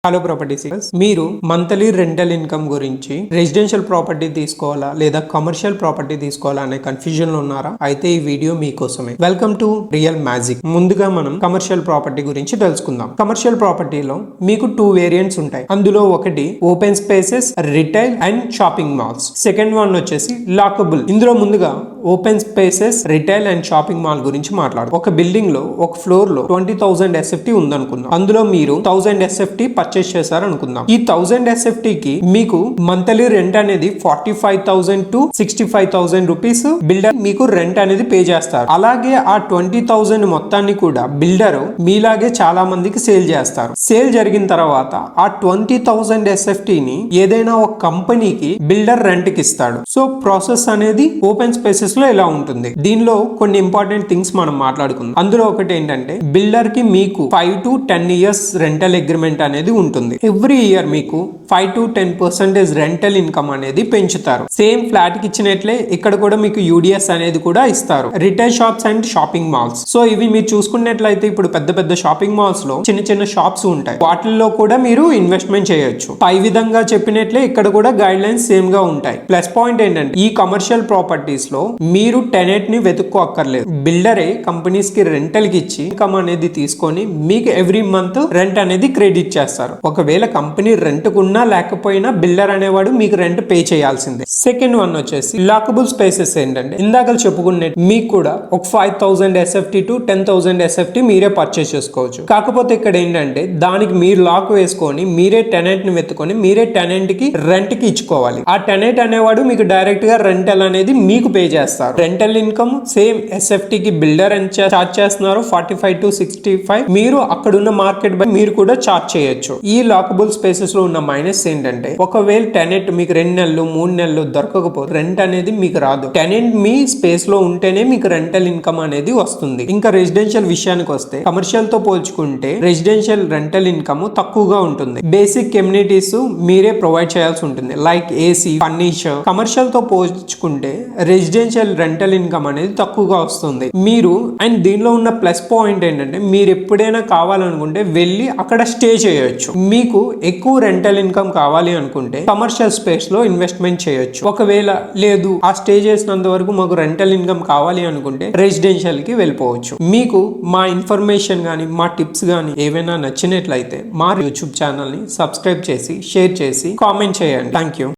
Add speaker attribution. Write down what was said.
Speaker 1: Hello property seekers, మీరు monthly rental income గురించి residential property తీసుకోవాలా లేదా కమర్షియల్ ప్రాపర్టీ తీసుకోవాలా అనే కన్ఫ్యూజన్ లో ఉన్నారా? అయితే ఈ వీడియో మీకోసమే. Welcome to real magic. ముందుగా మనం కమర్షియల్ ప్రాపర్టీ గురించి తెలుసుకుందాం. కమర్షియల్ ప్రాపర్టీలో మీకు 2 వేరియంట్స్ ఉంటాయి. అందులో ఒకటి open spaces, retail and shopping malls. Second one వచ్చేసి లాకబుల్. ఇందులో ముందుగా open spaces, retail and shopping mall గురించి మాట్లాడు. ఒక బిల్డింగ్ లో ఒక ఫ్లోర్ లో 20,000 SFT ఉందనుకుందాం. అందులో మీరు 1000 SFT పర్చేస్ చేశారు అనుకుందాం. ఈ 1000 SFT కి మీకు మంత్లీ రెంట్ అనేది 45,000 to 65,000 రూపీస్ బిల్డర్ మీకు రెంట్ అనేది పే చేస్తారు. అలాగే ఆ 20,000 మొత్తాన్ని కూడా బిల్డర్ మీలాగే చాలా మందికి సేల్ చేస్తారు. సేల్ జరిగిన తర్వాత ఆ 20,000 SFT ని ఏదైనా ఒక కంపెనీకి బిల్డర్ రెంట్ కి ఇస్తాడు. సో ప్రాసెస్ అనేది ఓపెన్ స్పేసెస్ లో ఎలా ఉంటుంది. దీనిలో కొన్ని ఇంపార్టెంట్ థింగ్స్ మనం మాట్లాడుకుందాం. అందులో ఒకటి ఏంటంటే బిల్డర్ కి మీకు 5 to 10 years రెంటల్ అగ్రిమెంట్ అనేది ఉంటుంది. ఎవ్రీ ఇయర్ మీకు 5 to 10% రెంటల్ ఇన్కమ్ అనేది పెంచుతారు. సేమ్ ఫ్లాట్ కి ఇచ్చినట్లే ఇక్కడ కూడా మీకు UDS అనేది కూడా ఇస్తారు. Retail shops and shopping malls. So ఇవి మీరు చూసుకున్నట్లయితే ఇప్పుడు పెద్ద పెద్ద షాపింగ్ మాల్స్ లో చిన్న చిన్న షాప్స్ ఉంటాయి. వాటిల్లో కూడా మీరు ఇన్వెస్ట్మెంట్ చేయొచ్చు. పై విధంగా చెప్పినట్లే ఇక్కడ కూడా గైడ్ లైన్స్ సేమ్ గా ఉంటాయి. ప్లస్ పాయింట్ ఏంటంటే ఈ కమర్షియల్ ప్రాపర్టీస్ లో మీరు టెనెంట్ ని వెతుక్కోక్కర్లేదు. బిల్డరే కంపెనీస్ కి రెంటల్ కి ఇచ్చి ఇన్కమ్ అనేది తీసుకొని మీకు ఎవ్రీ మంత్ రెంట్ అనేది క్రెడిట్ చేస్తారు. ఒకవేళ కంపెనీ రెంట్ కున్నా లేకపోయినా బిల్డర్ అనేవాడు మీకు రెంట్ పే చేయాల్సిందే. సెకండ్ వన్ వచ్చేసి లాకబుల్ స్పేసెస్. ఏంటంటే ఇందాక చెప్పుకునే మీకు కూడా ఒక 5,000 SFT to 10,000 SFT మీరే పర్చేస్ చేసుకోవచ్చు. కాకపోతే ఇక్కడ ఏంటంటే దానికి మీరు లాక్ వేసుకొని మీరే టెనెంట్ ని వెతుకొని మీరే టెనెంట్ కి రెంట్ కి ఇచ్చుకోవాలి. ఆ టెనెంట్ అనేవాడు మీకు డైరెక్ట్ గా రెంటల్ అనేది మీకు పే చేస్తారు. రెంటల్ ఇన్కమ్ సేమ్ SFT కి బిల్డర్ ఎంత చార్జ్ చేస్తున్నారు 45 to 65 మీరు అక్కడున్న మార్కెట్ బై మీరు కూడా చార్జ్ చేయొచ్చు. ఈ లాకబుల్ స్పేసెస్ లో ఉన్న మైనస్ ఏంటంటే ఒకవేళ టెనెంట్ మీకు 2 నెలలు 3 నెలలు దొరకకపోతే రెంట్ అనేది మీకు రాదు. టెనెంట్ మీ స్పేస్ లో ఉంటేనే మీకు రెంటల్ ఇన్కమ్ అనేది వస్తుంది. ఇంకా రెసిడెన్షియల్ విషయానికి వస్తే కమర్షియల్ తో పోల్చుకుంటే రెసిడెన్షియల్ రెంటల్ ఇన్కమ్ తక్కువగా ఉంటుంది. బేసిక్ ఎమ్యూనిటీస్ మీరే ప్రొవైడ్ చేయాల్సి ఉంటుంది. Like AC, furniture. కమర్షియల్ తో పోల్చుకుంటే రెసిడెన్షియల్ రెంటల్ ఇన్కమ్ అనేది తక్కువగా వస్తుంది. మీరు అండ్ దీనిలో ఉన్న ప్లస్ పాయింట్ ఏంటంటే మీరు ఎప్పుడైనా కావాలనుకుంటే వెళ్ళి అక్కడ స్టే చేయొచ్చు. మీకు ఎక్కువ రెంటల్ ఇన్కమ్ కావాలి అనుకుంటే కమర్షియల్ స్పేస్ లో ఇన్వెస్ట్మెంట్ చేయొచ్చు. ఒకవేళ లేదు ఆ స్టే చేసినంత వరకు మాకు రెంటల్ ఇన్కమ్ కావాలి అనుకుంటే రెసిడెన్షియల్ కి వెళ్ళిపోవచ్చు. మీకు మా ఇన్ఫర్మేషన్ గానీ మా టిప్స్ గానీ ఏవైనా నచ్చినట్లయితే మా యూట్యూబ్ ఛానల్ ని సబ్స్క్రైబ్ చేసి షేర్ చేసి కామెంట్ చేయండి. Thank you.